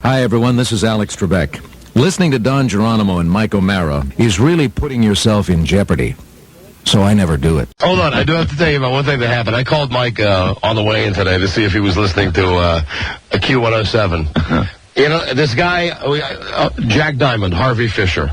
Hi, everyone. This is Alex Trebek. Listening to Don Geronimo and Mike O'Mara is really putting yourself in jeopardy. So I never do it. Hold on. I do have to tell you about one thing that happened. I called Mike on the way in today to see if he was listening to a Q107. You know, this guy, Jack Diamond, Harvey Fisher.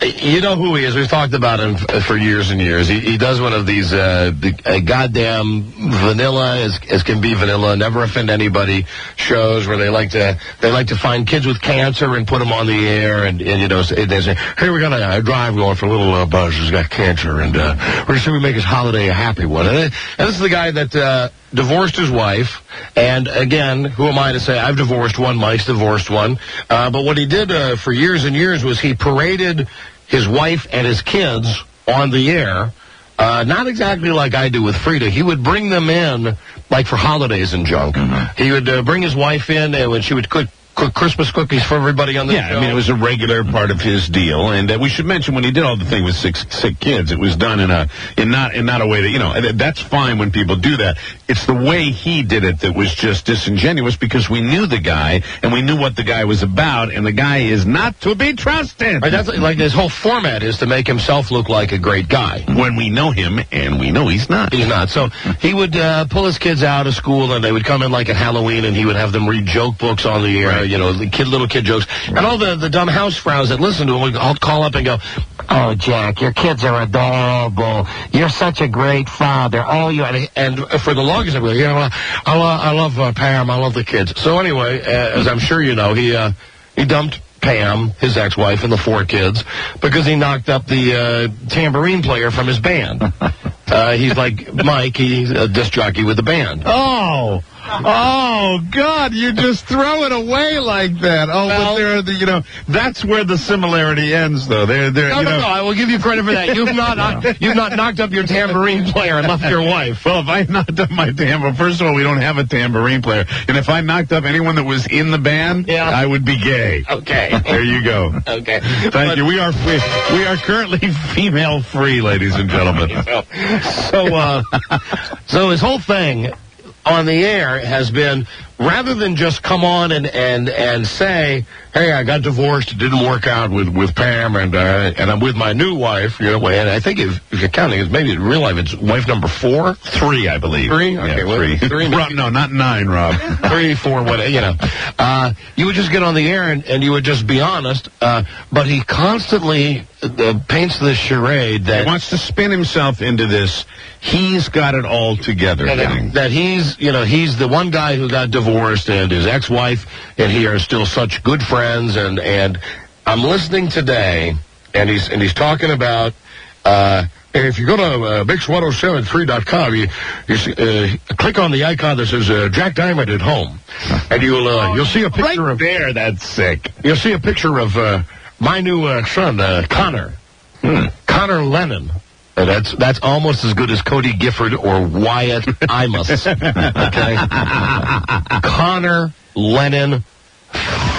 You know who he is. We've talked about him for years and years. He does one of these goddamn vanilla as can be vanilla, never offend anybody shows where they like to find kids with cancer and put them on the air and you know they say, hey, we got a drive going for little Buzz who's got cancer and we're going to make his holiday a happy one. And this is the guy that divorced his wife. And again, who am I to say I've divorced one, Mike's divorced one. But what he did for years and years was he paraded his wife and his kids on the air, not exactly like I do with Frida. He would bring them in, like for holidays and junk. He would bring his wife in, and when she would cook Christmas cookies for everybody on the show. I mean, it was a regular part of his deal. And we should mention when he did all the thing with sick kids, it was done in not a way that, you know, that's fine when people do that. It's the way he did it that was just disingenuous because we knew the guy and we knew what the guy was about, and the guy is not to be trusted. Right, that's like his whole format is to make himself look like a great guy. When we know him, and we know he's not. He's not. So he would pull his kids out of school, and they would come in like at Halloween, and he would have them read joke books on the air. Right. You know, the little kid jokes. And all the dumb house frowns that listen to him would all call up and go, oh, Jack, your kids are adorable. You're such a great father. Oh, you and for the longest time, you know, I love Pam. I love the kids. So anyway, as I'm sure you know, he dumped Pam, his ex-wife, and the 4 kids because he knocked up the tambourine player from his band. He's like Mike. He's a disc jockey with the band. Oh, God, you just throw it away like that. Oh, well, but that's where the similarity ends, though. No, I will give you credit for that. You've not knocked up your tambourine player and left your wife. Well, if I knocked up my tambourine, first of all, we don't have a tambourine player. And if I knocked up anyone that was in the band, I would be gay. Okay. There you go. Okay. Thank you. We are currently female-free, ladies and gentlemen. So his whole thing on the air has been, rather than just come on and say, hey, I got divorced, it didn't work out with Pam, and I'm with my new wife, you know, and I think if you're counting, it's maybe in real life, it's wife number 4? 3, I believe. 3? Okay, yeah, 3. 3 Rob, no, not 9, Rob. 3, 4, whatever, you know. You would just get on the air and you would just be honest, but he constantly paints this charade that... He wants to spin himself into this, he's got it all together thing. That he's the one guy who got divorced, and his ex-wife and he are still such good friends, and I'm listening today, and he's talking about if you go to Mix1073.com, you click on the icon that says Jack Diamond at home, and you'll see a picture right there. That's sick. You'll see a picture of my new son, Connor. Connor Lennon. That's almost as good as Cody Gifford or Wyatt Imus. Okay? Connor Lennon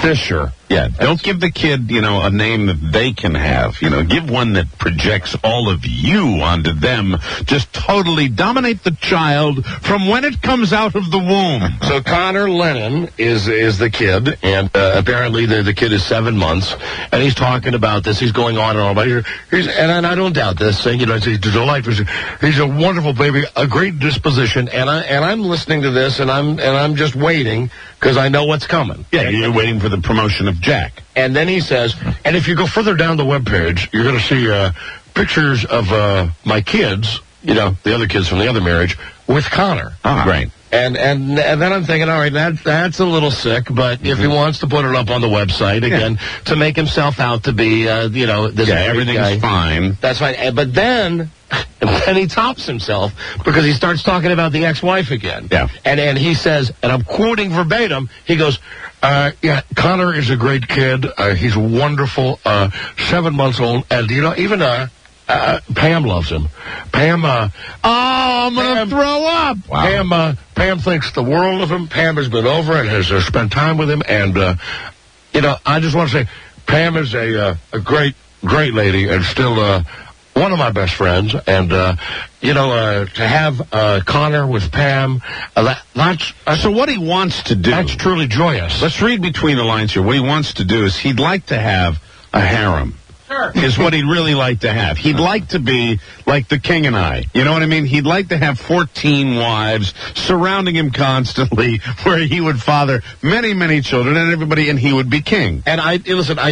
Fisher. Yeah, don't give the kid, a name that they can have. Give one that projects all of you onto them. Just totally dominate the child from when it comes out of the womb. So Connor Lennon is the kid, and apparently the kid is 7 months, and he's talking about this. He's going on and on about it. And I don't doubt this, saying, he's delightful. He's a wonderful baby, a great disposition, and I'm listening to this, and I'm just waiting because I know what's coming. Yeah, you're waiting for the promotion of Jack. And then he says, and if you go further down the webpage, you're going to see pictures of my kids, the other kids from the other marriage, with Connor. Great. And then I'm thinking, all right, that's a little sick, but if he wants to put it up on the website, again, to make himself out to be, this everything's guy, fine. That's fine. But then he tops himself because he starts talking about the ex-wife again. Yeah. And he says, and I'm quoting verbatim, he goes, Connor is a great kid. He's wonderful, 7 months old. And, even Pam loves him. Pam, I'm going to throw up. Wow. Pam thinks the world of him. Pam has been over and has spent time with him. And, I just want to say, Pam is a great lady and still one of my best friends, and to have Connor with Pam, so what he wants to do, that's truly joyous. Let's read between the lines here. What he wants to do is he'd like to have a harem. Sure. Is what he'd really like to have. He'd like to be like the king and I. You know what I mean? He'd like to have 14 wives surrounding him constantly, where he would father many, many children and everybody, and he would be king. And I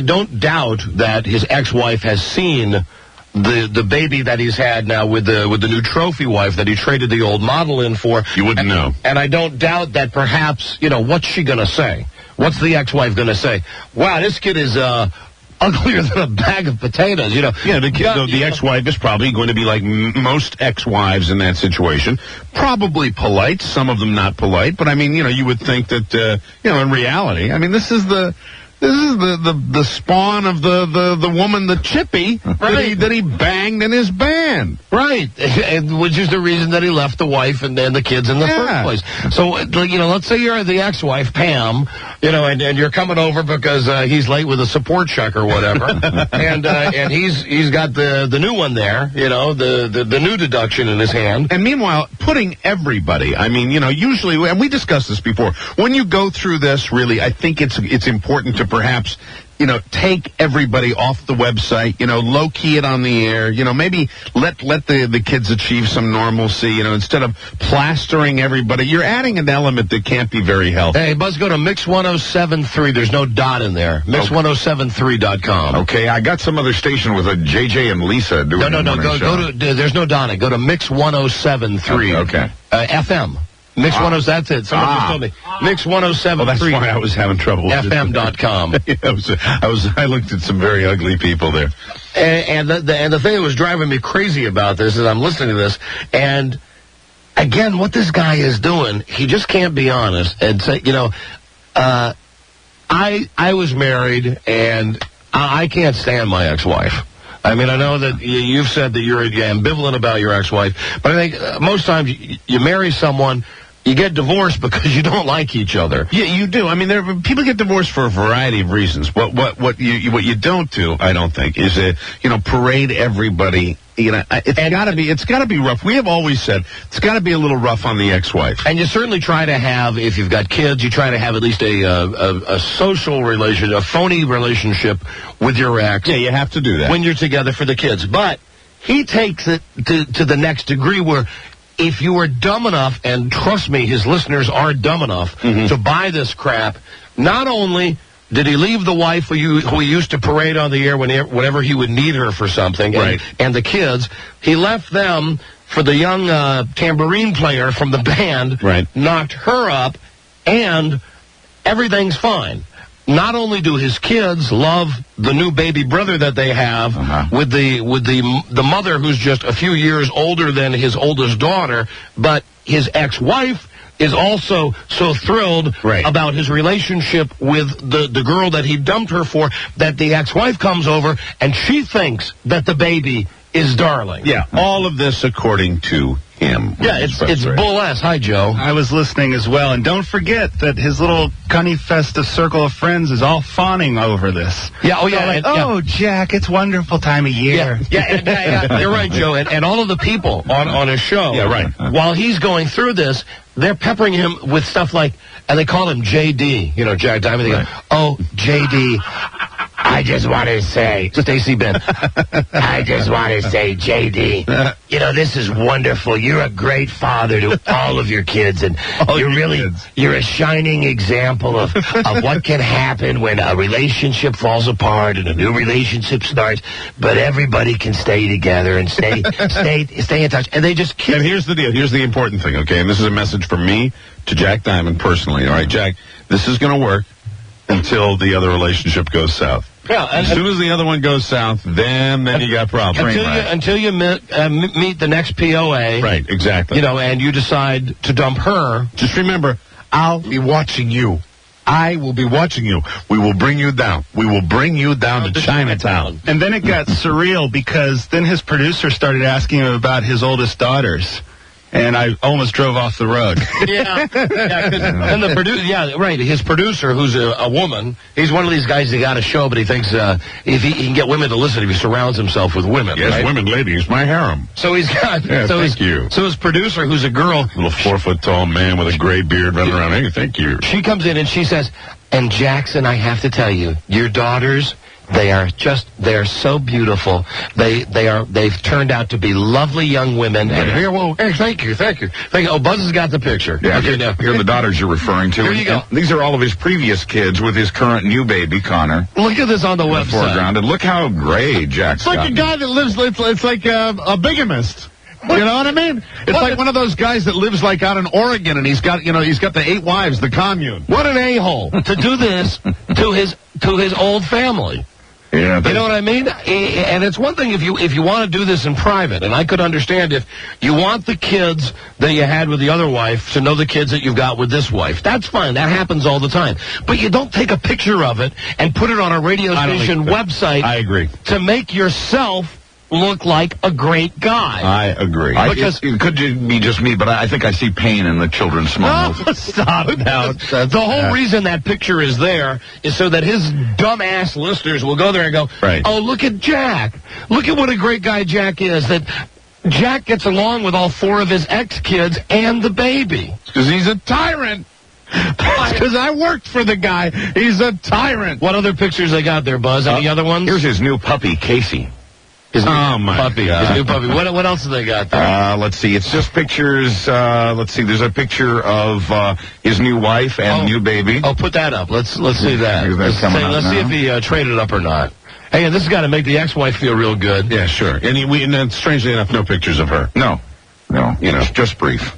don't doubt that his ex-wife has seen the baby that he's had now with the new trophy wife that he traded the old model in for. You wouldn't know. And I don't doubt that perhaps, what's she going to say? What's the ex-wife going to say? Wow, this kid is uglier than a bag of potatoes, Yeah, the ex-wife is probably going to be like most ex-wives in that situation. Probably polite, some of them not polite, but I mean, you would think that, in reality, I mean, this is the spawn of the woman, the Chippy, right, that he banged in his band. Right, which is the reason that he left the wife and the kids in the first place. So, let's say you're the ex-wife, Pam, and you're coming over because he's late with a support check or whatever, and he's got the new one there, the new deduction in his hand. And meanwhile, putting everybody, I mean, usually, and we discussed this before, when you go through this, really, I think it's important to perhaps, take everybody off the website, low-key it on the air, maybe let the kids achieve some normalcy, instead of plastering everybody. You're adding an element that can't be very healthy. Hey, Buzz, go to Mix1073. There's no dot in there. Mix1073.com. Okay, I got some other station with a JJ and Lisa doing No. Go to, there's no dot in it. Go to Mix1073. Okay. FM. Mix 10, that's it. Someone just told me. Mix 1073. Well, that's why I was having trouble with FM.com. I looked at some very ugly people there. And the thing that was driving me crazy about this is I'm listening to this, and again, what this guy is doing, he just can't be honest and say, I was married, and I can't stand my ex-wife. I mean, I know that you've said that you're ambivalent about your ex-wife, but I think most times you marry someone, you get divorced because you don't like each other. Yeah, you do. I mean, people get divorced for a variety of reasons. What you don't do, I don't think, is parade everybody. It's gotta be rough. We have always said it's gotta be a little rough on the ex-wife. And you certainly try to have, if you've got kids, you try to have at least a social relationship, a phony relationship with your ex. Yeah, you have to do that when you're together for the kids. But he takes it to the next degree where, if you were dumb enough, and trust me, his listeners are dumb enough to buy this crap, not only did he leave the wife who he used to parade on the air whenever he would need her for something, and the kids, he left them for the young tambourine player from the band, knocked her up, and everything's fine. Not only do his kids love the new baby brother that they have with the mother who's just a few years older than his oldest daughter, but his ex-wife is also so thrilled about his relationship with the girl that he dumped her for, that the ex-wife comes over and she thinks that the baby is darling. Yeah, all of this according to him. Yeah, it's bull ass. Hi, Joe. I was listening as well, and don't forget that his little Cunny Festa circle of friends is all fawning over this. Yeah, Jack, it's wonderful time of year. Yeah, you're right, Joe. And all of the people on his show, while he's going through this, they're peppering him with stuff like, and they call him JD, Jack Diamond. They go, oh, JD, I just want to say, Stacey Ben, I just want to say, JD, this is wonderful. You're a great father to all of your kids, and you're a shining example of what can happen when a relationship falls apart and a new relationship starts, but everybody can stay together and stay in touch. And they just kiss. And here's the deal. Here's the important thing, okay? And this is a message from me to Jack Diamond personally. All right, Jack, this is going to work until the other relationship goes south. Yeah, as soon as the other one goes south, then you got problems. Until you meet the next POA. Right, exactly. And you decide to dump her. Just remember, I'll be watching you. I will be watching you. We will bring you down. We will bring you down to Chinatown. And then it got surreal because then his producer started asking him about his oldest daughters. and I almost drove off the road. Yeah. And the producer, right. His producer, who's a woman, he's one of these guys that got a show, but he thinks if he can get women to listen, if he surrounds himself with women. Yes, right? women, ladies, my harem. So he's got. Yeah, thank you. So his producer, who's a girl, Little 4-foot-tall man with a gray beard running around. Hey, thank you. she comes in and she says, "And Jackson, I have to tell you, your daughters." They're so beautiful. They've turned out to be lovely young women. And here, thank you. Oh, Buzz has got the picture. Yeah, Okay, now. here are the daughters you're referring to. Here you go. And these are all of his previous kids with his current new baby, Connor, Look at this on the in the website. foreground. And look how gray Jack's It's like gotten. a guy that lives, it's like a bigamist. You know what I mean? It's like one of those guys that lives like out in Oregon and he's got the 8 wives, the commune. What an a-hole to do this to his old family. Yeah, You know what I mean? And it's one thing if you want to do this in private, and I could understand if you want the kids that you had with the other wife to know the kids that you've got with this wife. That's fine. That happens all the time. But you don't take a picture of it and put it on a radio station website I agree. to make yourself look like a great guy. I agree. it could be just me, but I think I see pain in the children's smiles. Stop it now. The whole reason that picture is there is so that his dumbass listeners will go there and go, Right. "Oh, look at Jack. Look at what a great guy Jack is. That Jack gets along with all 4 of his ex-kids and the baby." Because he's a tyrant. Because I worked for the guy. He's a tyrant. What other pictures they got there, Buzz? Any other ones? Here's his new puppy, Casey. his new my puppy. God. His new puppy. What else do they got there? Let's see. It's just pictures. Let's see. There's a picture of his new wife and new baby. Oh, put that up. Let's see that. Here's that coming up Let's see now. if he traded up or not. Hey, and this has got to make the ex-wife feel real good. Yeah, sure. And strangely enough, no pictures of her. No. It's just brief.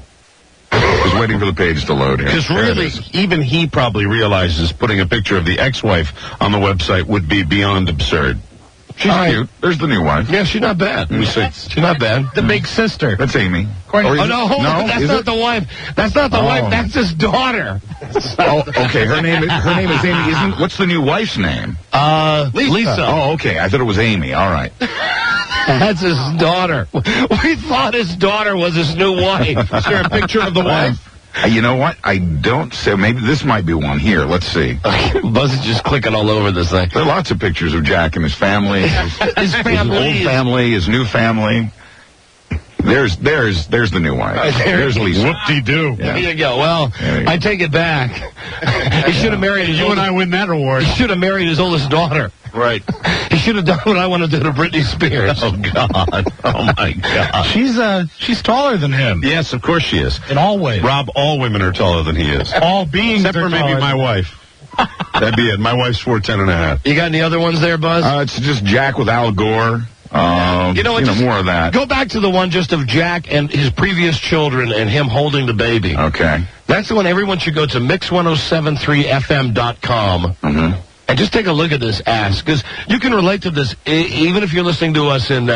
Just waiting for the page to load here. Because There it really, is. even he probably realizes putting a picture of the ex-wife on the website would be beyond absurd. She's cute. There's the new wife. Yeah, she's not bad. She's not bad. The big sister. That's Amy. Oh, no, hold on. That's is not it? the wife. That's not the Oh. wife. That's his daughter. Oh, okay. Her name is Amy. What's the new wife's name? Lisa. Oh, okay. I thought it was Amy. All right. That's his daughter. We thought his daughter was his new wife. Is there a picture of the wife? You know what? I don't say. Maybe this might be one. Here, let's see. Buzz is just clicking all over this thing. There are lots of pictures of Jack and his family. His His family. old family, his new family. There's the new wife. There's Lisa. Whoop-de-doo. There you go. Well, There you go. I take it back. He should have married his You and I win that award. He should have married his oldest daughter. Right. He should have done what I want to do to Britney Spears. Oh, God. Oh, my God. She's taller than him Yes, of course she is. in all ways. Rob, all women are taller than he is. All beings Except are for maybe taller. my wife. That'd be it. My wife's 4'10.5". You got any other ones there, Buzz? It's just Jack with Al Gore. Just More of that. Go back to the one just of Jack and his previous children and him holding the baby. Okay. That's the one everyone should go to mix1073fm.com. Mm-hmm. And just take a look at this ass, because you can relate to this even if you're listening to us in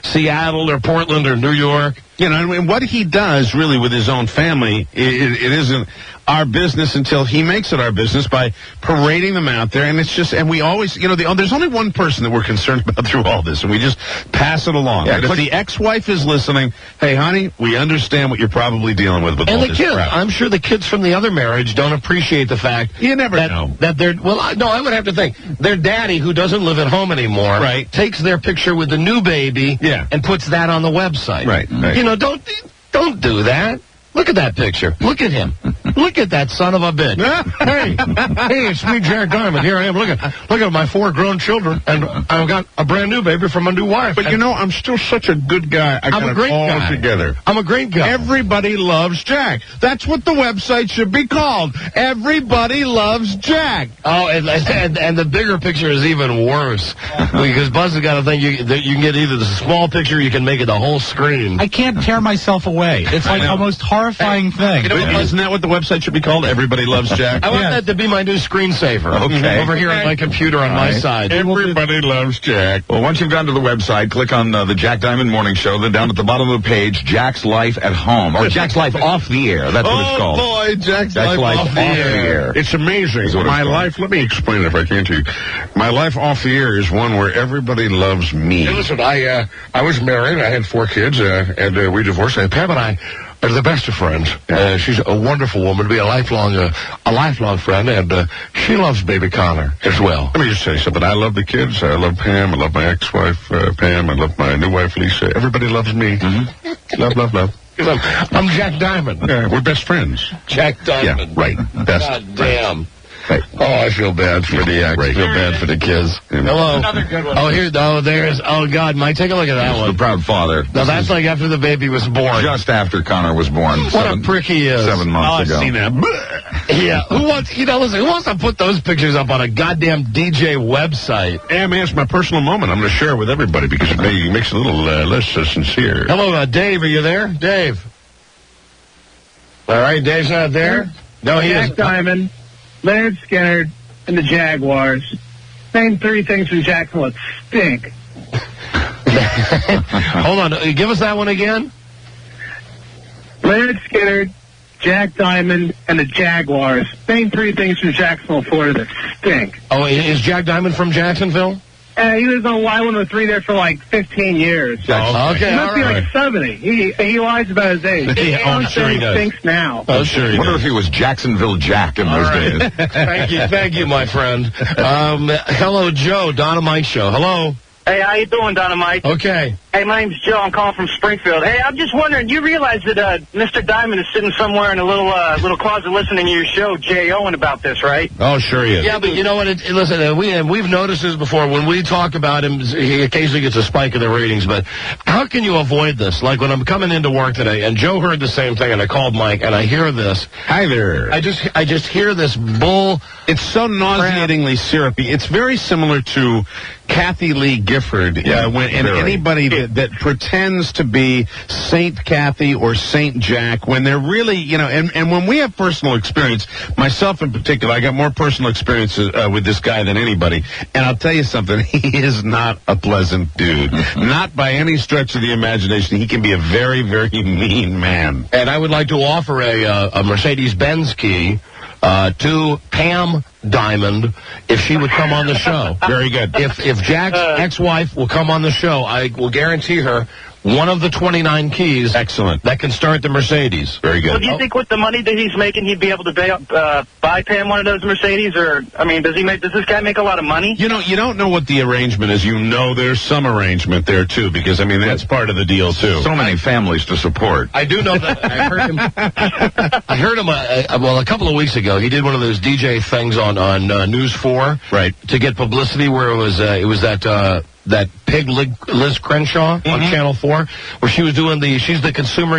Seattle or Portland or New York. You know, and what he does really with his own family, it isn't our business until he makes it our business by parading them out there. And it's just, and we always, there's only one person that we're concerned about through all this, and we just pass it along. Yeah, And if the ex-wife is listening, hey, honey, we understand what you're probably dealing with all And the this kids, crap. I'm sure the kids from the other marriage don't appreciate the fact You never that, know. that they're, I would have to think, their daddy, who doesn't live at home anymore, Right. takes their picture with the new baby Yeah. and puts that on the website. Right. Don't do that. Look at that picture. Look at him. Look at that son of a bitch. Hey, it's me, Jack Diamond. Here I am. Look at my 4 grown children, and I've got a brand new baby from a new wife. But I'm still such a good guy. I I'm got a it great all guy. together. I'm a great guy. Everybody loves Jack. That's what the website should be called. Everybody loves Jack. Oh, and the bigger picture is even worse, because Buzz has got to think you can get either the small picture, or you can make it the whole screen. I can't tear myself away. It's like the most horrifying thing. You know what, Isn't that what the website should be called? Everybody Loves Jack. I want that to be my new screensaver. Okay. Over here on my computer on my right. side. Everybody loves Jack. Well, once you've gone to the website, click on the Jack Diamond Morning Show. Then down at the bottom of the page, Jack's Life at Home. Or Jack's Life Off the Air. That's what it's called. boy, Jack's Jack's Life Off the Air. It's amazing. Is what it's My called. life, let me explain it if I can to you. My life off the air is one where everybody loves me. Hey, listen, I was married. I had 4 kids, and we divorced. And Pam and I are the best of friends. She's a wonderful woman, to be a lifelong friend, and she loves baby Connor as well. Let me just say something. I love the kids. I love Pam. I love my ex-wife, Pam. I love my new wife, Lisa. Everybody loves me. Love. I'm Jack Diamond. Yeah, we're best friends. Jack Diamond. Yeah, right. Best. God damn. Right. Oh, I feel bad for the I feel bad for the kids. Hello. Another good one. Oh, God, Mike, take a look at that The one. proud father. Now, that's like after the baby was born. Just after Connor was born. What a prick he is. 7 months ago. I've seen that. Yeah, who wants to put those pictures up on a goddamn DJ website? Yeah, man, it's my personal moment. I'm going to share it with everybody because it makes it a little less sincere. Hello, Dave, are you there? Dave. All right, Dave's not there? No, he is. Jack Diamond, Leonard Skinner, and the Jaguars. Name 3 things from Jacksonville that stink. Hold on, give us that one again. Leonard Skinner, Jack Diamond, and the Jaguars. Name 3 things from Jacksonville, Florida that stink. Oh, is Jack Diamond from Jacksonville? He was on Y103 there for like 15 years. Okay, He must all be right. like 70. He lies about his age. Yeah, I'm sure he does. Stinks now. Oh, sure. I wonder if he was Jacksonville Jack in those days. Thank you, my friend. Hello, Joe, Donna Mike Show. Hello. Hey, how you doing, Dynamite? Okay. Hey, my name's Joe. I'm calling from Springfield. Hey, I'm just wondering, you realize that Mr. Diamond is sitting somewhere in a little closet listening to your show, J.O.ing about this, right? Oh, sure he is. Yeah, but you know what? Listen, we've noticed this before. When we talk about him, he occasionally gets a spike in the ratings. But how can you avoid this? Like when I'm coming into work today, and Joe heard the same thing, and I called Mike, and I hear this. Hi there. I just hear this bull. It's so nauseatingly syrupy. It's very similar to Kathy Lee Gifford. And anybody that pretends to be Saint Kathy or Saint Jack when they're really, and when we have personal experience, myself in particular, I got more personal experience with this guy than anybody. And I'll tell you something, he is not a pleasant dude. Not by any stretch of the imagination. He can be a very, very mean man. And I would like to offer a Mercedes-Benz key to Pam Diamond if she would come on the show. Very good. If Jack's ex-wife will come on the show, I will guarantee her one of the 29 keys. Excellent. That can start the Mercedes. Very good. Well, do you think with the money that he's making, he'd be able to buy Pam one of those Mercedes? Or, I mean, does this guy make a lot of money? You don't know what the arrangement is. You know there's some arrangement there, too, because, I mean, that's part of the deal, too. So many families to support. I do know that. I heard him a couple of weeks ago. He did one of those DJ things on News 4. Right. To get publicity where it was that pig Liz Crenshaw on Channel 4, where she was doing she's the consumer,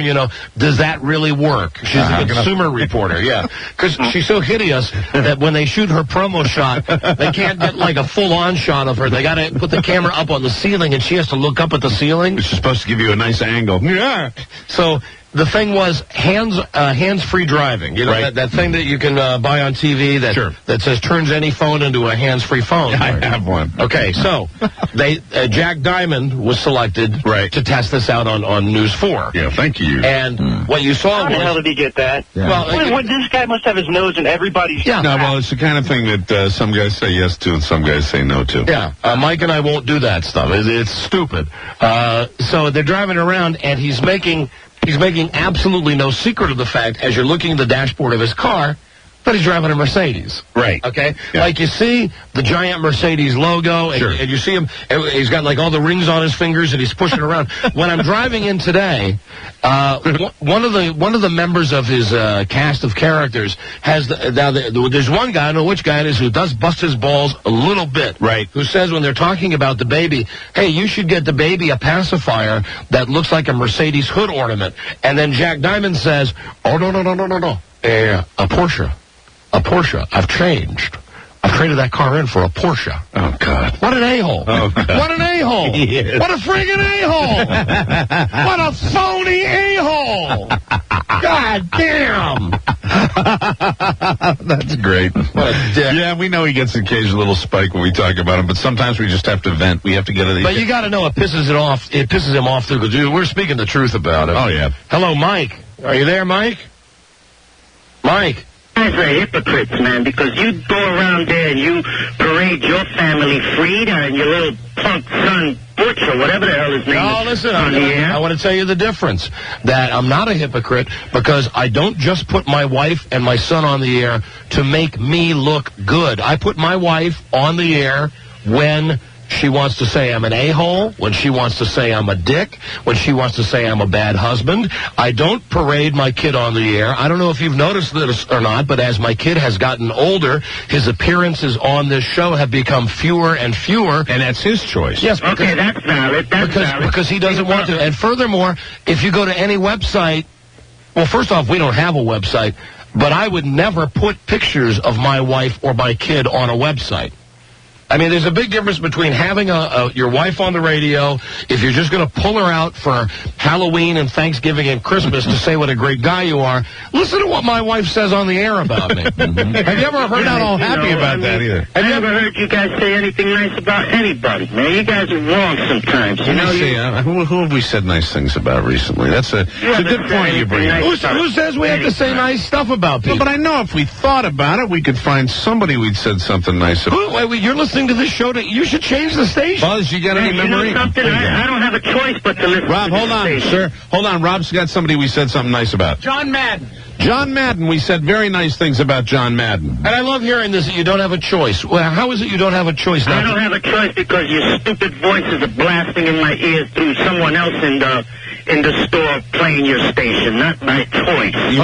does that really work? She's the consumer reporter, yeah. Because she's so hideous that when they shoot her promo shot, they can't get like a full-on shot of her. They got to put the camera up on the ceiling, and she has to look up at the ceiling. It's supposed to give you a nice angle. Yeah. So the thing was hands-free driving. Right. That thing that you can buy on TV that says turns any phone into a hands-free phone. I have one. Okay, so Jack Diamond was selected to test this out on News 4. Yeah, thank you. And what you saw How the hell did he get that? Yeah. Well, this guy must have his nose in everybody's... Yeah. No, well, it's the kind of thing that some guys say yes to and some guys say no to. Yeah, Mike and I won't do that stuff. It's stupid. So they're driving around, and he's making absolutely no secret of the fact, as you're looking at the dashboard of his car, that he's driving a Mercedes. Right. Okay? Yeah. Like you see the giant Mercedes logo, and you see him, he's got like all the rings on his fingers, and he's pushing around. When I'm driving in today, one of the members of his cast of characters has there's one guy, I don't know which guy it is, who does bust his balls a little bit. Right. Who says when they're talking about the baby, hey, you should get the baby a pacifier that looks like a Mercedes hood ornament. And then Jack Diamond says, oh, no. A Porsche. I've changed. I've traded that car in for a Porsche. Oh, God. What an a-hole. Oh, God. What an a-hole. Yes. What a friggin' a-hole. What a phony a-hole. God damn. That's great. What a dick. Yeah, we know he gets an occasional little spike when we talk about him, but sometimes we just have to vent. We have to get it. But you got to know it pisses it off. It pisses him off, too, because we're speaking the truth about it. Oh, yeah. Hello, Mike. Are you there, Mike? Mike. guys are hypocrites, man, because you go around there and you parade your family Frida and your little punk son Butch or whatever the hell his name No, is listen, on the air. I want to tell you the difference. That I'm not a hypocrite because I don't just put my wife and my son on the air to make me look good. I put my wife on the air when she wants to say I'm an a-hole, when she wants to say I'm a dick, when she wants to say I'm a bad husband. I don't parade my kid on the air. I don't know if you've noticed this or not, but as my kid has gotten older, his appearances on this show have become fewer and fewer. And that's his choice. Yes, because, Okay, that's valid. That's valid. because he doesn't want to. And furthermore, if you go to any website, well, first off, we don't have a website, but I would never put pictures of my wife or my kid on a website. I mean, there's a big difference between having your wife on the radio, if you're just going to pull her out for Halloween and Thanksgiving and Christmas to say what a great guy you are. Listen to what my wife says on the air about me. Have you ever heard Not all happy about that either. I never heard you guys say anything nice about anybody, man. You guys are wrong sometimes. You know, Who have we said nice things about recently? It's a good point you bring up. Who says we have to say nice stuff about people? No, but I know if we thought about it, we could find somebody we'd said something nice about. Wait, you're listening to this show. You should change the station. Buzz, you got any you know memory? something? I don't have a choice but to listen Rob, to hold this on, station. sir. Hold on. Rob's got somebody we said something nice about. John Madden. John Madden. We said very nice things about John Madden. And I love hearing this, that you don't have a choice. Well, how is it you don't have a choice now? I don't have a choice because your stupid voices are blasting in my ears through someone else in the store playing your station, not my choice. You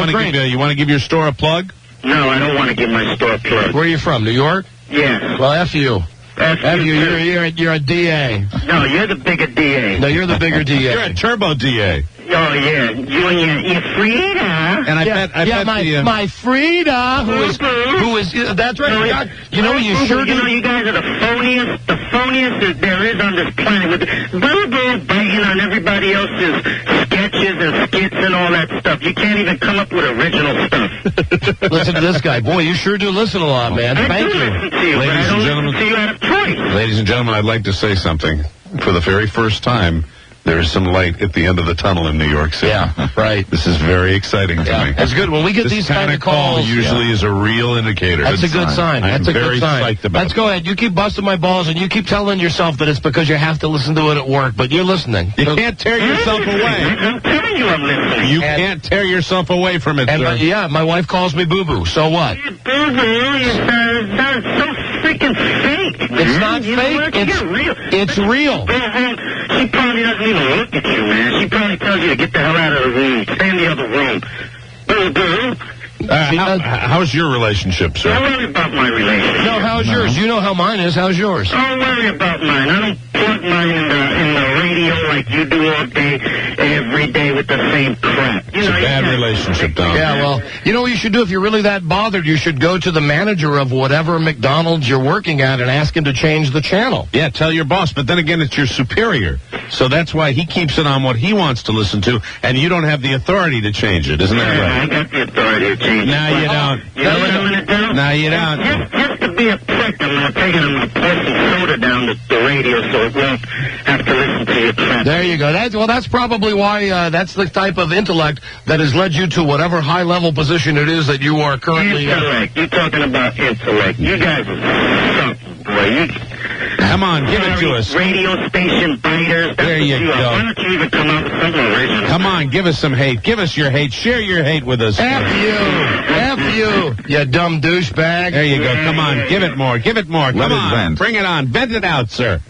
want to give your store a plug? No, I don't want to give my store a plug. Where are you from, New York? Yes. Well, F you. F you. You're a DA. No, you're the bigger DA. No, you're the bigger DA. You're a turbo DA. Oh, yeah. You and your Frida. And I bet my Frida, who is that's right. You know, you sure You know, do. you guys are the phoniest that there is on this planet. With boo biting on everybody else's sketches and skits and all that stuff. You can't even come up with original stuff. Listen to this guy. Boy, you sure do listen a lot, man. Thank I do you. listen to you, but I don't listen to you out of choice. Ladies and gentlemen, I'd like to say something. For the very first time, there is some light at the end of the tunnel in New York City. Yeah, right. This is very exciting to me. That's good. When we get This these kind of call usually is a real indicator. That's a good sign. That's a good sign. Psyched about Let's go ahead. You keep busting my balls, and you keep telling yourself that it's because you have to listen to it at work, but you're listening. You can't tear yourself away. I'm telling you I'm listening. You can't tear yourself away from it, And sir. my wife calls me boo-boo. So what? Boo-boo, you sound so freaking fake. It's not You know fake. what? You're real. It's real. Go home. She probably doesn't even look at you, man. She probably tells you to get the hell out of the room. Stay in the other room. Boo-boo. How's your relationship, sir? Don't worry about my relationship. No, how's yours? You know how mine is. How's yours? Don't worry about mine. I don't plug mine in the radio like you do all day, every day with the same crap. It's a bad relationship, Don. Yeah, well, you know what you should do if you're really that bothered? You should go to the manager of whatever McDonald's you're working at and ask him to change the channel. Yeah, tell your boss, but then again, it's your superior. So that's why he keeps it on what he wants to listen to, and you don't have the authority to change it. Isn't that I right? got the authority to change No, it. you don't. You know what I'm going to do? No, you don't. Just to be a prick, I'm going to pour some soda down the radio so it won't have to listen to your crap. There you go. That's probably why that's the type of intellect that has led you to whatever high-level position it is that you are currently Intellect. You're talking about intellect. You guys are something, boy. Come on, give it to us. Radio station biters. There you go. Why don't you even come up with something original? Come on, give us some hate. Give us your hate. Share your hate with us. F you, you dumb douchebag. There you go. Come on, give it more. Give it more. Come Let it on. vent. Bring it on. Vent it out, sir.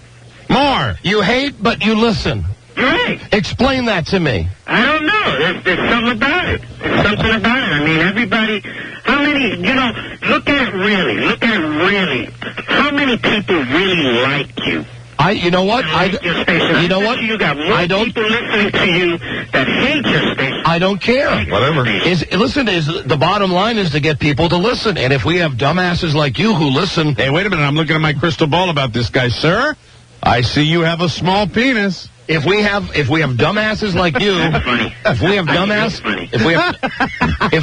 More. You hate, but you listen. Right. Explain that to me. I don't know. There's something about it. There's something about it. I mean, everybody, how many, look at it really. How many people really like you? You know what? Your station. You know what? You got more I don't. people listening to you that hate your station. I don't care. Whatever. The bottom line is to get people to listen. And if we have dumbasses like you who listen, Hey, wait a minute. I'm looking at my crystal ball about this guy, sir. I see you have a small penis. if we have dumbasses like you, Funny. if we have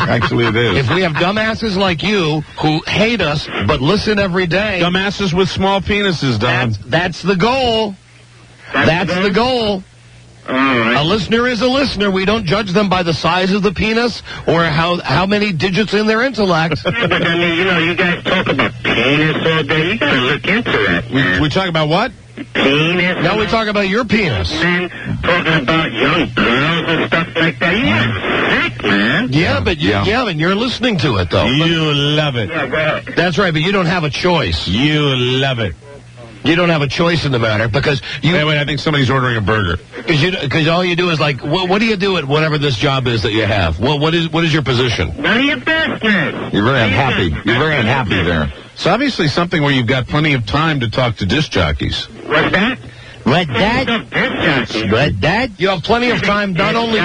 Actually, it is. if we have dumbasses like you who hate us but listen every day, Dumbasses with small penises, Don. that's the goal. That's the goal. All right. A listener is a listener. We don't judge them by the size of the penis or how many digits in their intellect. Yeah, but I mean, you guys talk about penis all day. You gotta look into that, man. We talk about what? Penis. Now we talk about your penis. Men talking about young girls and stuff like that. Yeah, sick, man. Yeah, but you're listening to it though. You love it. Yeah, well, That's right, but you don't have a choice. You love it. You don't have a choice in the matter because you. Wait, I think somebody's ordering a burger. Because all you do is like, what do you do at whatever this job is that you have? What is your position? none of your business. You're very unhappy. You're very unhappy there. It's obviously something where you've got plenty of time to talk to disc jockeys. What's that? What that? What that? You have plenty of time. Not only You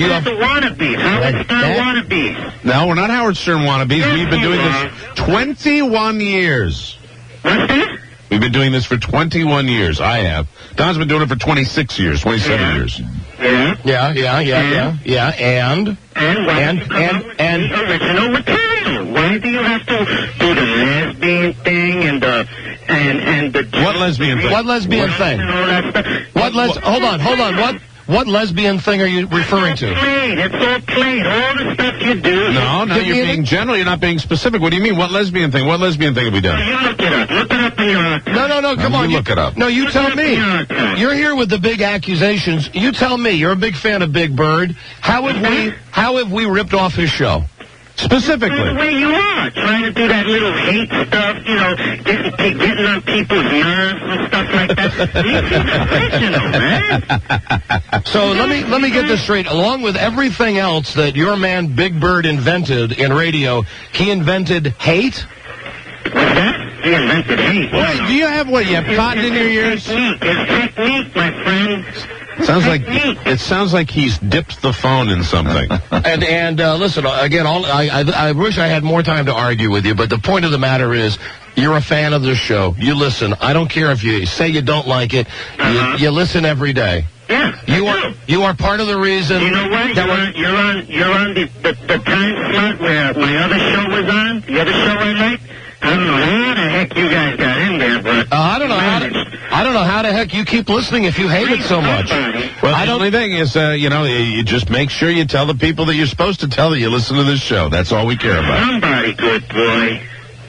have the wannabes. Howard Stern wannabes. No, we're not Howard Stern wannabes. We've been doing this 21 years. What's that? We've been doing this for 21 years. I have. Don's been doing it for 26 years, 27 years. Yeah. Yeah. And The original material. Why do you have to do the lesbian thing and the What lesbian thing? what lesbian thing? and all that stuff? Hold on. What lesbian thing are you referring to? It's all played. All the stuff you do. No, Give you're me being general. You're not being specific. What do you mean? What lesbian thing? What lesbian thing have we done? You look it up. Look it up in your... No, come on. You look it up. No, you tell me. Yeah. You're here with the big accusations. You tell me. You're a big fan of Big Bird. How have we ripped off his show? Specifically. The way you are, trying to do that little hate stuff, getting on people's nerves and stuff like that. It's original, man. So let me get this straight. Along with everything else that your man Big Bird invented in radio, he invented hate? What's that? He invented hate. Wait, do you have cotton in your ears? It's technique, my friend. It sounds like he's dipped the phone in something. And listen, again, I wish I had more time to argue with you, but the point of the matter is, you're a fan of this show. You listen. I don't care if you say you don't like it. You listen every day. Yeah. You are part of the reason. You know what? You're on the time slot where my other show was on. The other show I liked. I don't know how the heck you guys got in there, but I don't know how the heck you keep listening if you hate it so much. Well, the only thing is, you just make sure you tell the people that you're supposed to tell that you listen to this show. That's all we care about. Somebody good, boy.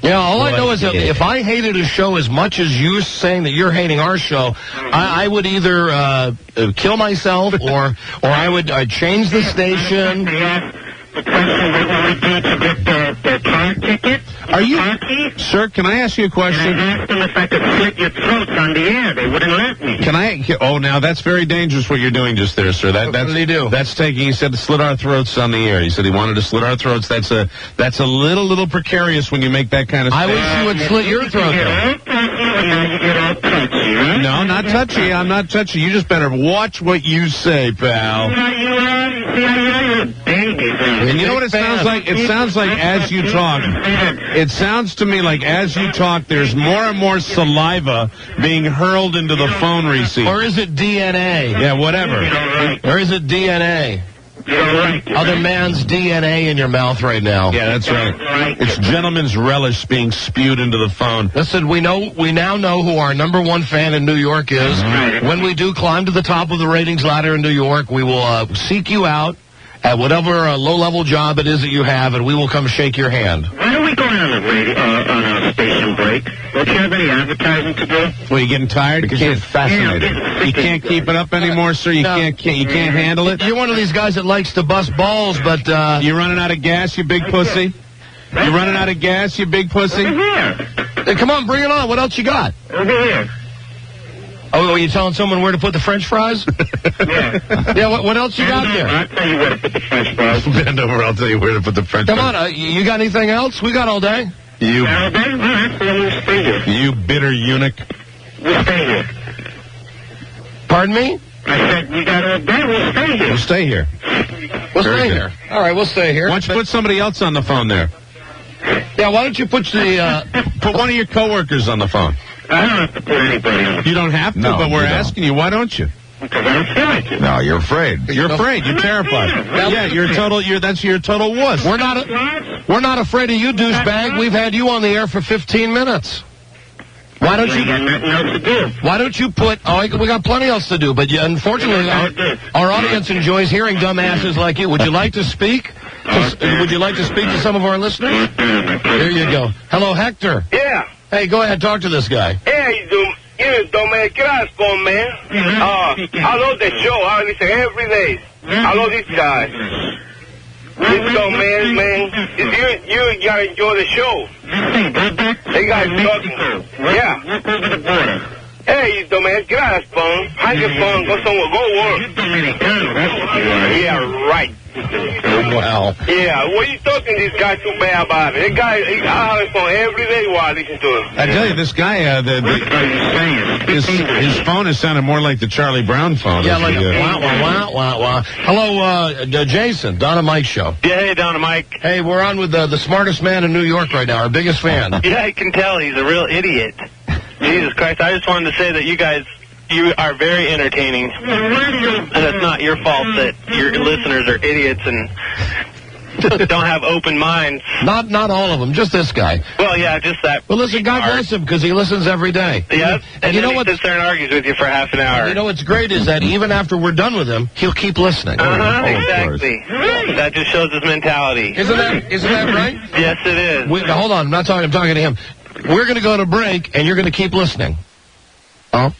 Yeah, all I know is that if I hated a show as much as you're saying that you're hating our show, I would either kill myself or I'd change the station. The question, what will we do to get the car ticket? Are you, sir? Can I ask you a question? And I asked them if I could slit your throats on the air. They wouldn't let me. Can I? Oh, now that's very dangerous what you're doing just there, sir. What did he do? That's taking. He said to slit our throats on the air. He said he wanted to slit our throats. That's a little precarious when you make that kind of. I wish you would slit your throat. You get all touchy, right? No, not touchy. I'm not touchy. You just better watch what you say, pal. You're a baby. And you know what it sounds like? It sounds like as you talk. It sounds to me like as you talk, there's more and more saliva being hurled into the phone receiver. Or is it DNA? Yeah, whatever. Or is it DNA? Other man's DNA in your mouth right now. Yeah, that's right. It's gentleman's relish being spewed into the phone. Listen, we now know who our number one fan in New York is. When we do climb to the top of the ratings ladder in New York, we will seek you out at whatever low-level job it is that you have, and we will come shake your hand. Why are we going on a station break? Don't you have any advertising to do? Well, you getting tired? Because you're fascinated. You can't keep it up anymore, sir? You can't handle it? You're one of these guys that likes to bust balls, but you running out of gas, you big pussy? You running out of gas, you big pussy? Over here. Hey, come on, bring it on. What else you got? Over here. Oh, are you telling someone where to put the French fries? Yeah, what else you got there? I'll tell you where to put the French fries. Bend over, I'll tell you where to put the French fries. Come on, you got anything else? We got all day. You We'll stay here. you bitter eunuch. We'll stay here. Pardon me? I said we got all day. We'll stay here. We'll stay here. We'll Very stay good. here. All right, we'll stay here. Why don't you put somebody else on the phone there? Yeah, why don't you put the... Put one of your coworkers on the phone. I don't have to put anybody on. You don't have to, No, but we're you don't. asking you, why don't you? Because I don't feel like it. No, you're afraid. You're afraid. You're terrified. Yeah, you're a total wuss. We're not afraid of you, douchebag. We've had you on the air for 15 minutes. Why don't You you? got nothing else to do. Why don't you put? Oh, we got plenty else to do, but unfortunately, our audience enjoys hearing dumbasses like you. Would you like to speak? Would you like to speak to some of our listeners? Here you go. Hello, Hector. Yeah. Hey, go ahead, talk to this guy. Hey, man, ¿qué haces, man? I love the show. I listen every day. I love this guy. This man, you gotta enjoy the show. They guys talking. Yeah. Walk over the border. Hey, man, gracias, phone. Have your phone. Go somewhere. Go work. You're Dominicano, that's what you are. Yeah, right. Wow. Yeah, what are you talking to this guy too bad about it? That guy, I have his phone every day while I listen to him. I tell you, this guy, his phone is sounding more like the Charlie Brown phone. Yeah, like wah. Hello, Jason, Don and Mike show. Yeah, hey, Don and Mike. Hey, we're on with the smartest man in New York right now, our biggest fan. Yeah, I can tell he's a real idiot. Jesus Christ, I just wanted to say that you are very entertaining. And it's not your fault that your listeners are idiots and don't have open minds. Not all of them, just this guy. Well, yeah, just that. Well, listen, God bless him, because he listens every day. Yeah, and you know he what? sits there and argues with you for half an hour. You know what's great is that even after we're done with him, he'll keep listening. Exactly. That just shows his mentality. Isn't that right? Yes, it is. Now, hold on, I'm talking to him. We're going to go to break, and you're going to keep listening. Oh?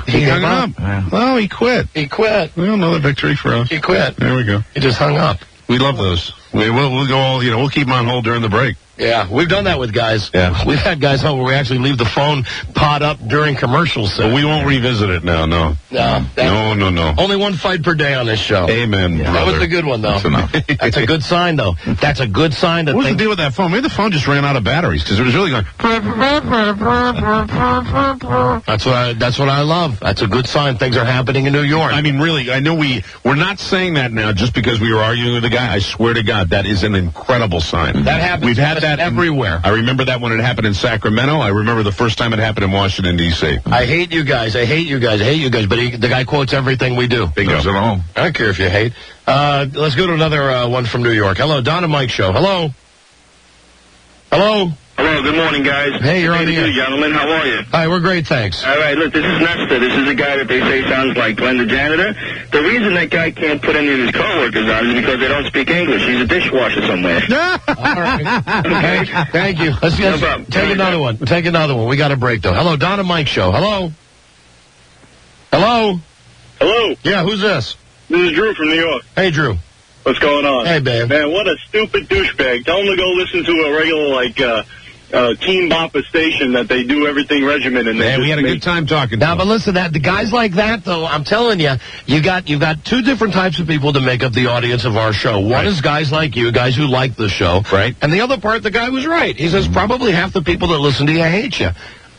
He hung up. Well, he quit. He quit. Well, another victory for us. He quit. There we go. He just hung up. We love those. We'll go all, we'll keep them on hold during the break. Yeah, we've done that with guys. Yeah. We've had guys home where we actually leave the phone pod up during commercials. So Well, we won't revisit it now, no. No. Only one fight per day on this show. Amen, brother. That was the good one, though. That's enough. That's a good sign, though. That's a good sign. What was the deal with that phone? Maybe the phone just ran out of batteries, because it was really going... That's what I love. That's a good sign. Things are happening in New York. I mean, really, I know we're not saying that now just because we were arguing with the guy. I swear to God, that is an incredible sign. That happens. We've had that everywhere. I remember that when it happened in Sacramento. I remember the first time it happened in Washington, D.C. I hate you guys. But the guy quotes everything we do. Bingo. At all. I don't care if you hate. Let's go to another one from New York. Hello, Don and Mike show. Hello. Hello, good morning, guys. Hey, you're on the air. Gentlemen, how are you? Hi, we're great, thanks. All right, look, this is Nestor. This is a guy that they say sounds like Glenn the janitor. The reason that guy can't put any of his coworkers on is because they don't speak English. He's a dishwasher somewhere. All right. Okay. Thank you. Let's problem. take another one. Take another one. We got a break, though. Hello, Don and Mike show. Hello. Hello, Yeah, who's this? this is Drew from New York. Hey, Drew. What's going on? Hey, babe. Man, what a stupid douchebag. Tell him to go listen to a regular, Team Bopper station that they do everything regimented. Man, we had a good time talking to Now, him. but listen, the guys like that, though, I'm telling you, you've got two different types of people to make up the audience of our show. One is guys like you, guys who like the show. Right. And the other part, the guy was right. He says probably half the people that listen to you hate you.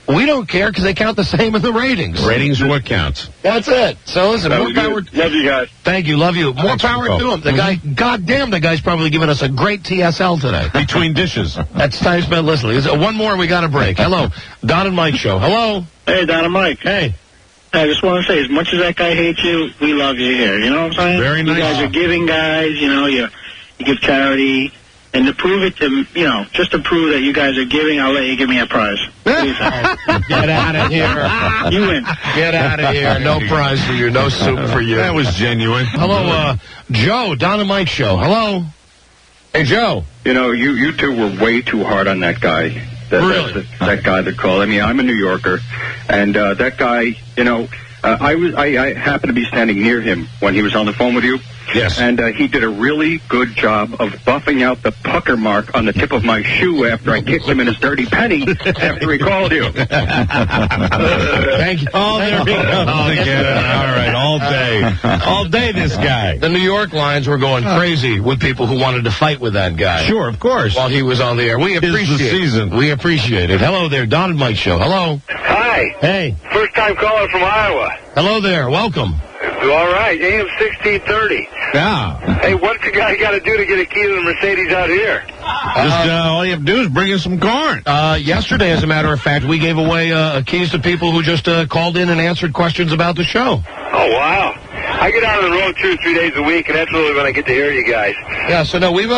We don't care because they count the same in the ratings. Ratings are what counts. That's it. So listen, more power. Love you guys. Thank you, love you. More power to him. The guy, goddamn, the guy's probably giving us a great TSL today. Between dishes. That's time spent listening. One more, we got a break. Hello, Don and Mike show. Hello. Hey, Don and Mike. Hey. I just want to say, as much as that guy hates you, we love you here. You know what I'm saying? Very nice. You guys are giving guys, you give charity. And to prove it to, just to prove that you guys are giving, I'll let you give me a prize. Please. Get out of here. You win. Get out of here. No prize for you. No soup for you. That was genuine. Hello, Joe, Don and Mike show. Hello. Hey, Joe. You two were way too hard on that guy. Really? That guy that called. I mean, I'm a New Yorker, and that guy, I happened to be standing near him when he was on the phone with you. Yes. And he did a really good job of buffing out the pucker mark on the tip of my shoe after I kicked him in his dirty penny after he called you. Thank you. Oh, there we go. All right, all day, this guy. The New York lines were going crazy with people who wanted to fight with that guy. Sure, of course. While he was on the air. We appreciate the season. it. We appreciate it. Hello there, Don and Mike show. Hello. Hi. Hey. First time caller from Iowa. Hello there. Welcome. All right, AM 1630. Yeah. Hey, what's the guy got to do to get a key to the Mercedes out here? Just, all you have to do is bring in some corn. Yesterday, as a matter of fact, we gave away keys to people who just called in and answered questions about the show. Oh, wow. I get out on the road 2 or 3 days a week, and that's really when I get to hear you guys. Yeah, so no, we've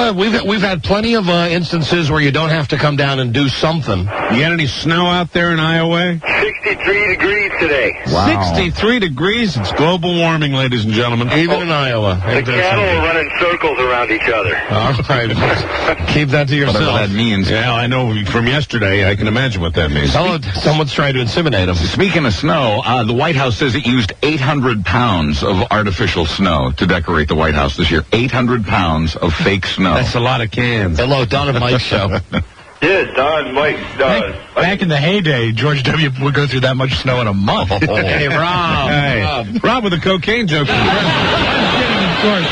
had plenty of instances where you don't have to come down and do something. You got any snow out there in Iowa? 63 degrees today. Wow. 63 degrees. It's global warming, ladies and gentlemen. Even in Iowa. The cattle are running circles around each other. All right. Keep that to yourself. Whatever that means. Yeah, I know from yesterday. I can imagine what that means. Someone's trying to inseminate him. Speaking of snow, the White House says it used 800 pounds of artificial snow to decorate the White House this year. 800 pounds of fake snow. That's a lot of cans. Hello, Don and Mike show. Yeah, Don, Mike, Back in the heyday, George W. would go through that much snow in a month. Hey, Rob. Rob with a cocaine joke.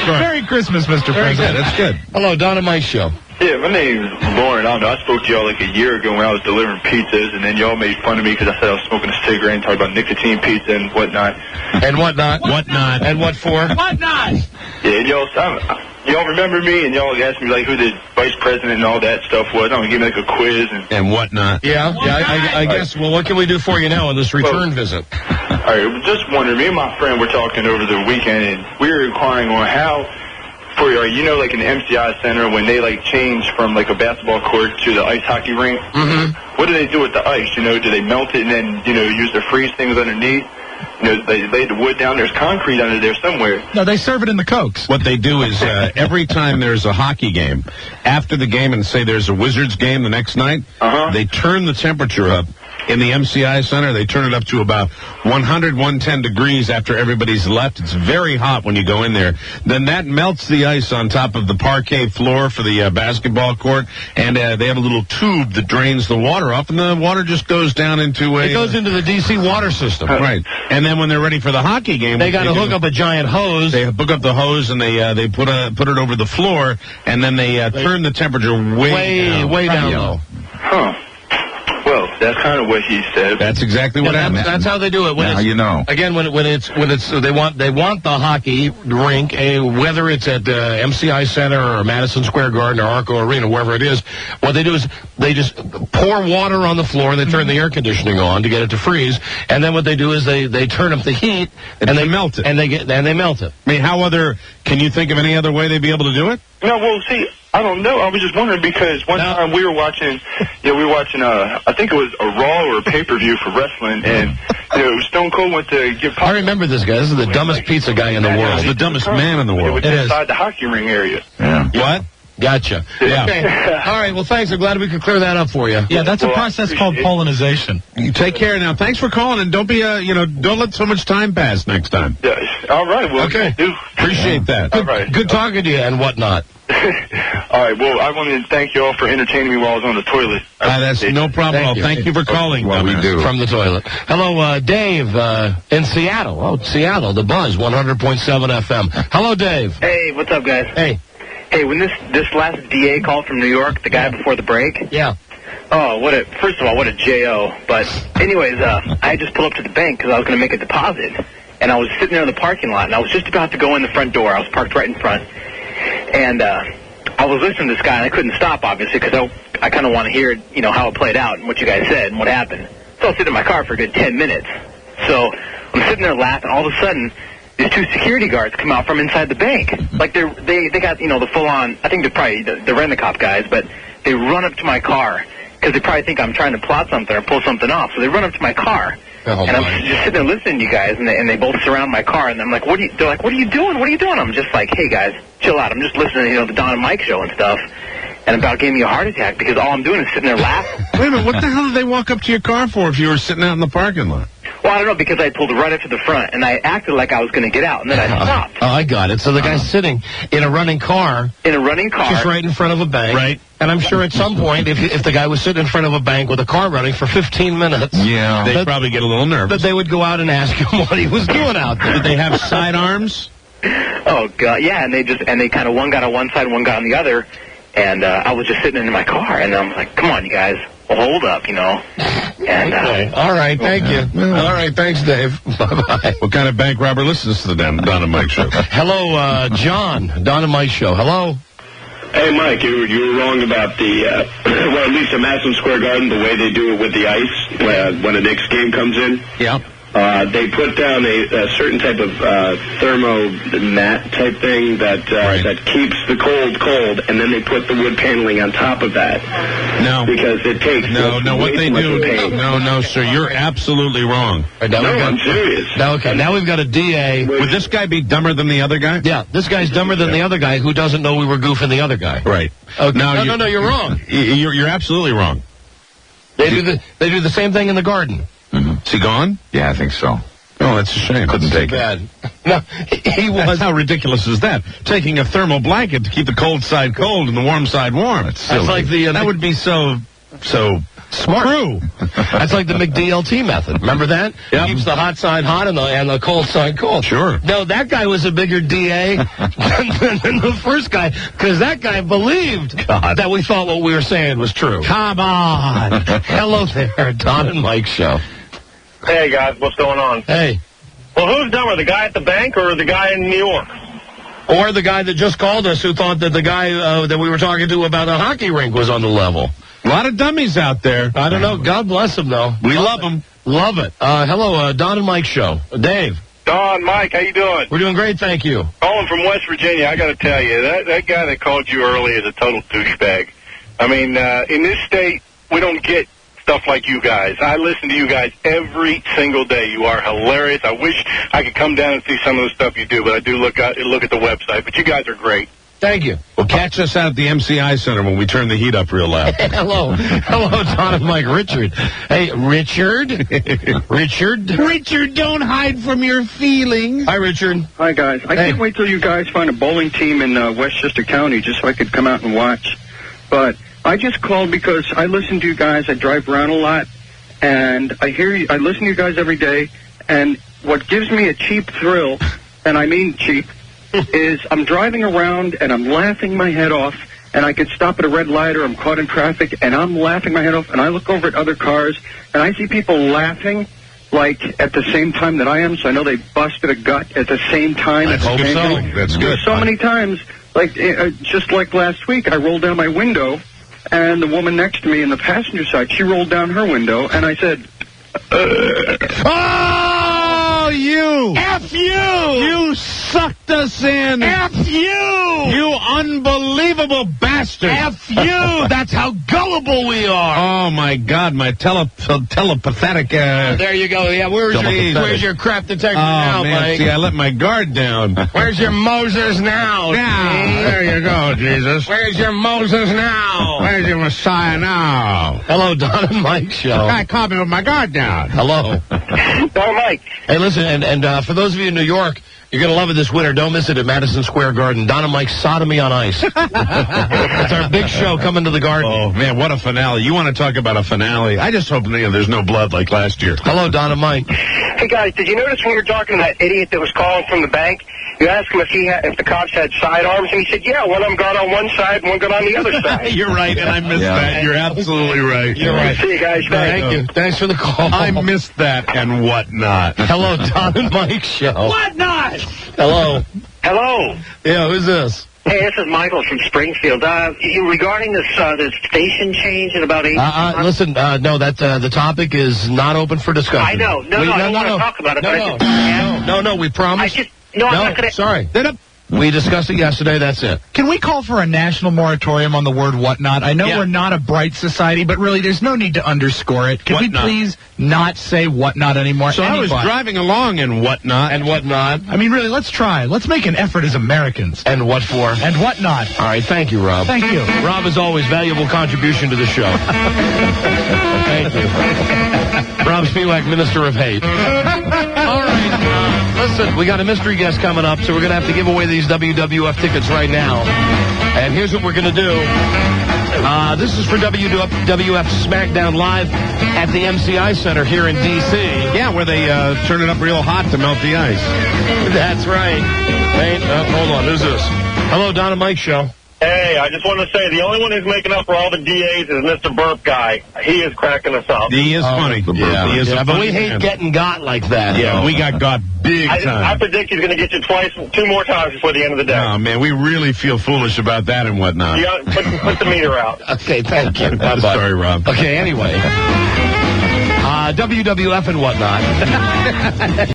Merry Christmas, Mr. President. That's good. Hello, Don and Mike show. Yeah, my name's Lauren. I don't know. I spoke to y'all like a year ago when I was delivering pizzas, and then y'all made fun of me because I said I was smoking a cigarette and talked about nicotine pizza and whatnot. And whatnot. Whatnot. And what for? Whatnot? Yeah, and y'all remember me, and y'all asked me like who the vice president and all that stuff was. I'm gonna give me like a quiz and whatnot. Yeah, I guess. Well, what can we do for you now on this return visit? All right, just wondering. Me and my friend were talking over the weekend, and we were inquiring on how, for like an MCI center when they like change from like a basketball court to the ice hockey rink. Mm-hmm. What do they do with the ice? Do they melt it and then use the freeze things underneath? They lay the wood down. There's concrete under there somewhere. No, they serve it in the Cokes. What they do is every time there's a hockey game, after the game, and say there's a Wizards game the next night, they turn the temperature up. In the MCI Center, they turn it up to about 100, 110 degrees after everybody's left. It's very hot when you go in there. Then that melts the ice on top of the parquet floor for the basketball court, and they have a little tube that drains the water off, and the water just goes down into It goes into the D.C. water system. Right. And then when they're ready for the hockey game, they got to hook up a giant hose. They hook up the hose, and they put it over the floor, and then they turn the temperature way down low. Huh. Well, that's kind of what he said. That's exactly what happened. That's how they do it. Now you know. Again, when it's they want the hockey rink, whether it's at MCI Center or Madison Square Garden or Arco Arena, wherever it is. What they do is they just pour water on the floor. They turn the air conditioning on to get it to freeze, and then what they do is they turn up the heat and they melt it. And they melt it. I mean, can you think of any other way they'd be able to do it? No, well, see, I don't know. I was just wondering because one time we were watching, I think it was a Raw or a pay-per-view for wrestling, and Stone Cold went to give. I remember this guy. This is the dumbest pizza guy in the world. He's the dumbest man in the world. It was inside the hockey ring area. Yeah. What? Gotcha. Yeah. Okay. All right. Well, thanks. I'm glad we could clear that up for you. Yeah, that's a process called pollinization. You take care now. Thanks for calling, and don't be don't let so much time pass next time. Yeah. All right. Well, okay. Appreciate that. All right. Good talking to you and whatnot. All right. Well, I wanted to thank you all for entertaining me while I was on the toilet. That's no problem at all. Thank you for calling. Well, we do. From the toilet. Hello, Dave, in Seattle. Oh, Seattle, the Buzz, 100.7 FM. Hello, Dave. Hey, what's up, guys? Hey. Hey, when this last DA called from New York, the guy before the break. Yeah. Oh, first of all, what a J.O. But anyways, I just pulled up to the bank because I was going to make a deposit. And I was sitting there in the parking lot, and I was just about to go in the front door. I was parked right in front. And I was listening to this guy, and I couldn't stop, obviously, because I kind of want to hear, how it played out and what you guys said and what happened. So I was sitting in my car for a good 10 minutes. So I'm sitting there laughing. All of a sudden, these two security guards come out from inside the bank. Like they got, the full-on, I think they're probably the rent-a-cop guys, but they run up to my car because they probably think I'm trying to plot something or pull something off. So they run up to my car. Oh, and I'm just sitting there listening to you guys, and they both surround my car, and I'm like, they're like, what are you doing? What are you doing? I'm just like, hey, guys, chill out. I'm just listening to, the Don and Mike show and stuff. And about gave me a heart attack because all I'm doing is sitting there laughing. Wait a minute, what the hell did they walk up to your car for if you were sitting out in the parking lot? Well, I don't know, because I pulled right up to the front, and I acted like I was going to get out, and then I stopped. Oh, I got it. So the guy's sitting in a running car. Just right in front of a bank. Right. And I'm sure at some point, if the guy was sitting in front of a bank with a car running for 15 minutes. Yeah. They'd probably get a little nervous. But they would go out and ask him what he was doing out there. Did they have sidearms? Oh, God, yeah, and they kind of, one got on one side, one got on the other. And I was just sitting in my car, and I'm like, come on, you guys, hold up, And okay. All right, thank you. All right, thanks, Dave. Bye-bye. What kind of bank robber listens to the Don and Mike show? Hello, John, Don and Mike show. Hello. Hey, Mike, you were wrong about the, well, at least at Madison Square Garden, the way they do it with the ice when the Knicks game comes in. Yeah. they put down a certain type of thermo mat type thing that that keeps the cold, and then they put the wood paneling on top of that. No. Because it takes what they do, no, sir, you're absolutely wrong. I'm serious. Now we've got a DA. Would this guy be dumber than the other guy? Yeah, this guy's dumber than the other guy who doesn't know we were goofing the other guy. Right. Okay. No, you're wrong. You're absolutely wrong. They do the same thing in the garden. Mm-hmm. Is he gone? Yeah, I think so. Oh, that's a shame. Couldn't take Bad. No, he was. How ridiculous is that? Taking a thermal blanket to keep the cold side cold and the warm side warm. It's silly. That's like that would be so smart. True. That's like the McDLT method. Remember that? Yep. Keeps the hot side hot and the cold side cold. Sure. No, that guy was a bigger DA than the first guy, because that guy believed that we thought what we were saying was true. Come on. Hello there, Don and Mike Show. Hey, guys, what's going on? Hey. Well, who's dumber, the guy at the bank or the guy in New York? Or the guy that just called us who thought that the guy that we were talking to about a hockey rink was on the level. A lot of dummies out there. I don't know. God bless them, though. We love them. Love it. Hello, Don and Mike Show. Dave. Don, Mike, how you doing? We're doing great, thank you. Calling from West Virginia, I got to tell you, that guy that called you early is a total douchebag. I mean, in this state, we don't get stuff like you guys. I listen to you guys every single day. You are hilarious. I wish I could come down and see some of the stuff you do, but I do look at the website. But you guys are great. Thank you. Well, catch us out at the MCI Center when we turn the heat up real loud. Hello, Don and Mike. Richard. Hey, Richard. Richard, don't hide from your feelings. Hi, Richard. Hi, guys. I can't wait till you guys find a bowling team in Westchester County just so I could come out and watch. But I just called because I listen to you guys. I drive around a lot, and I listen to you guys every day. And what gives me a cheap thrill, and I mean cheap, is I'm driving around and I'm laughing my head off, and I could stop at a red light or I'm caught in traffic, and I'm laughing my head off, and I look over at other cars, and I see people laughing like at the same time that I am, so I know they busted a gut at the same time. I hope so. That's good. So many times, like just like last week, I rolled down my window, and the woman next to me in the passenger side, she rolled down her window, and I said, Oh, you! F you! You sucked us in! F you! You unbelievable bastard! F you! That's how gullible we are! Oh, my God, my telepathetic... There you go. Yeah, where's your crap detector now, man, Mike? See, I let my guard down. Where's your Moses now? There you go, Jesus. Where's your Moses now? Where's your Messiah now? Hello, Don and Mike Show. Guy caught me with my guard down. Hello. Don, Mike. Hey, listen, and for those of you in New York, you're going to love it this winter. Don't miss it at Madison Square Garden. Don and Mike's Sodomy on Ice. It's our big show coming to the Garden. Oh, man, what a finale. You want to talk about a finale? I just hope there's no blood like last year. Hello, Don and Mike. Hey, guys, did you notice when you were talking to that idiot that was calling from the bank? You asked him if the cops had sidearms, and he said, yeah, one of them got on one side and one got on the other side. You're right, and I missed that. You're absolutely right. You're right. See you guys. Thank you. Thanks for the call. I missed that and whatnot. Hello, Don and Mike Show. Whatnot? Hello. Hello. Yeah, who's this? Hey, this is Michael from Springfield. Regarding this station change in about 8 months. Listen, no, the topic is not open for discussion. I know. No, I don't want to talk about it. No, we promise. I'm not going to. Sorry. We discussed it yesterday. That's it. Can we call for a national moratorium on the word whatnot? I know we're not a bright society, but really there's no need to underscore it. Can we please not say whatnot anymore? So I was driving along and whatnot. And whatnot. I mean, really, let's try. Let's make an effort as Americans. And what for? And whatnot. All right, thank you, Rob. Thank you. Rob, as always, valuable contribution to the show. Thank you. Rob Spiewak, Minister of Hate. All right. Listen, we got a mystery guest coming up, so we're going to have to give away these WWF tickets right now. And here's what we're going to do. This is for WWF SmackDown Live at the MCI Center here in D.C. Yeah, where they turn it up real hot to melt the ice. That's right. Hey, hold on. Who's this? Hello, Don and Mike Show. Hey, I just want to say the only one who's making up for all the DAs is Mr. Burp Guy. He is cracking us up. He is funny. Yeah, he is but we hate getting got like that. Yeah, we got big time. I predict he's going to get you two more times before the end of the day. Oh, man, we really feel foolish about that and whatnot. You got put the meter out. Okay, thank you. I'm sorry, Rob. Okay, anyway. WWF and whatnot.